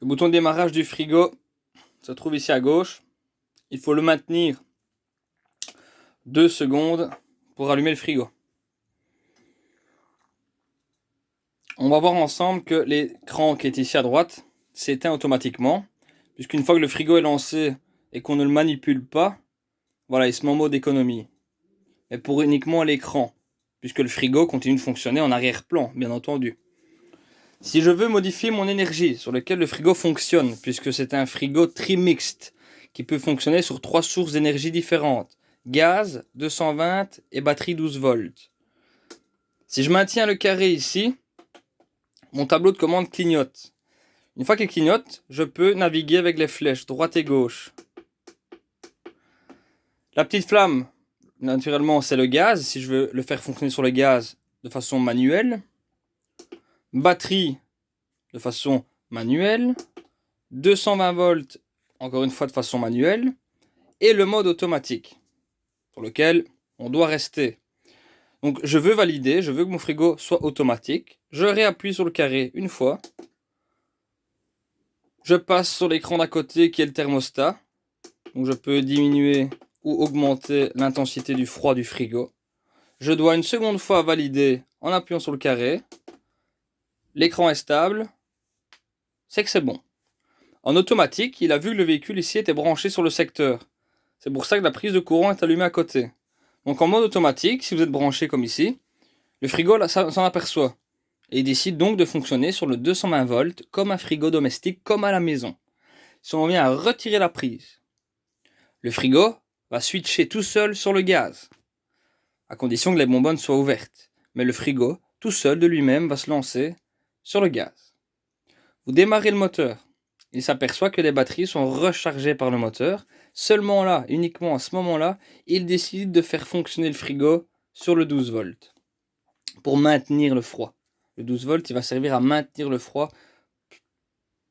Le bouton de démarrage du frigo se trouve ici à gauche. Il faut le maintenir 2 secondes pour allumer le frigo. On va voir ensemble que l'écran qui est ici à droite s'éteint automatiquement, puisqu'une fois que le frigo est lancé et qu'on ne le manipule pas, voilà, il se met en mode économie. Mais pour uniquement l'écran, puisque le frigo continue de fonctionner en arrière-plan, bien entendu. Si je veux modifier mon énergie sur laquelle le frigo fonctionne, puisque c'est un frigo trimixte, qui peut fonctionner sur 3 sources d'énergie différentes, gaz, 220 et batterie 12 volts. Si je maintiens le carré ici, mon tableau de commande clignote. Une fois qu'il clignote, je peux naviguer avec les flèches droite et gauche. La petite flamme, naturellement, c'est le gaz, si je veux le faire fonctionner sur le gaz de façon manuelle. Batterie, de façon manuelle. 220 volts, encore une fois de façon manuelle. Et le mode automatique, sur lequel on doit rester. Donc je veux valider, je veux que mon frigo soit automatique. Je réappuie sur le carré une fois. Je passe sur l'écran d'à côté qui est le thermostat. Donc je peux diminuer ou augmenter l'intensité du froid du frigo. Je dois une seconde fois valider en appuyant sur le carré. L'écran est stable. C'est que c'est bon. En automatique, il a vu que le véhicule ici était branché sur le secteur. C'est pour ça que la prise de courant est allumée à côté. Donc en mode automatique, si vous êtes branché comme ici, le frigo s'en aperçoit. Et il décide donc de fonctionner sur le 220 volts comme un frigo domestique, comme à la maison. Si on vient à retirer la prise, le frigo va switcher tout seul sur le gaz, à condition que les bonbonnes soient ouvertes. Mais le frigo, tout seul de lui-même, va se lancer sur le gaz. Vous démarrez le moteur. Il s'aperçoit que les batteries sont rechargées par le moteur. Seulement là, uniquement à ce moment-là, il décide de faire fonctionner le frigo sur le 12 volts pour maintenir le froid. Le 12 volts, il va servir à maintenir le froid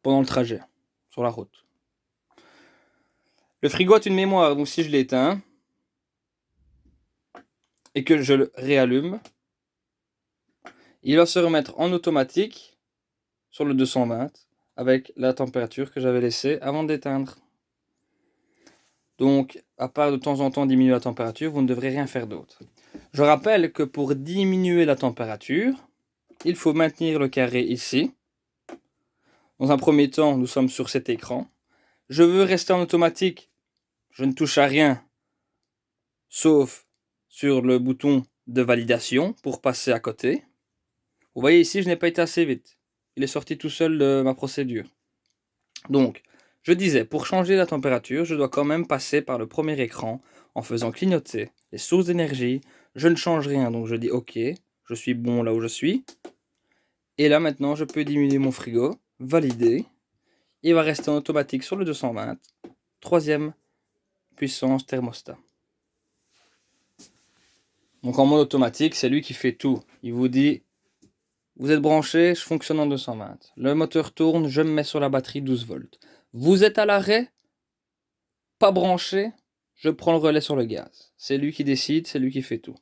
pendant le trajet, sur la route. Le frigo a une mémoire, donc si je l'éteins et que je le réallume, il va se remettre en automatique sur le 220 avec la température que j'avais laissée avant d'éteindre. Donc, à part de temps en temps diminuer la température, vous ne devrez rien faire d'autre. Je rappelle que pour diminuer la température, il faut maintenir le carré ici. Dans un premier temps, nous sommes sur cet écran. Je veux rester en automatique. Je ne touche à rien, sauf sur le bouton de validation pour passer à côté. Vous voyez ici, je n'ai pas été assez vite. Il est sorti tout seul de ma procédure. Donc, je disais, pour changer la température, je dois quand même passer par le premier écran en faisant clignoter les sources d'énergie. Je ne change rien, donc je dis OK, je suis bon là où je suis. Et là maintenant, je peux diminuer mon frigo, valider. Il va rester en automatique sur le 220. Troisième puissance thermostat. Donc en mode automatique, c'est lui qui fait tout. Il vous dit, vous êtes branché, je fonctionne en 220. Le moteur tourne, je me mets sur la batterie 12 volts. Vous êtes à l'arrêt, pas branché, je prends le relais sur le gaz. C'est lui qui décide, c'est lui qui fait tout.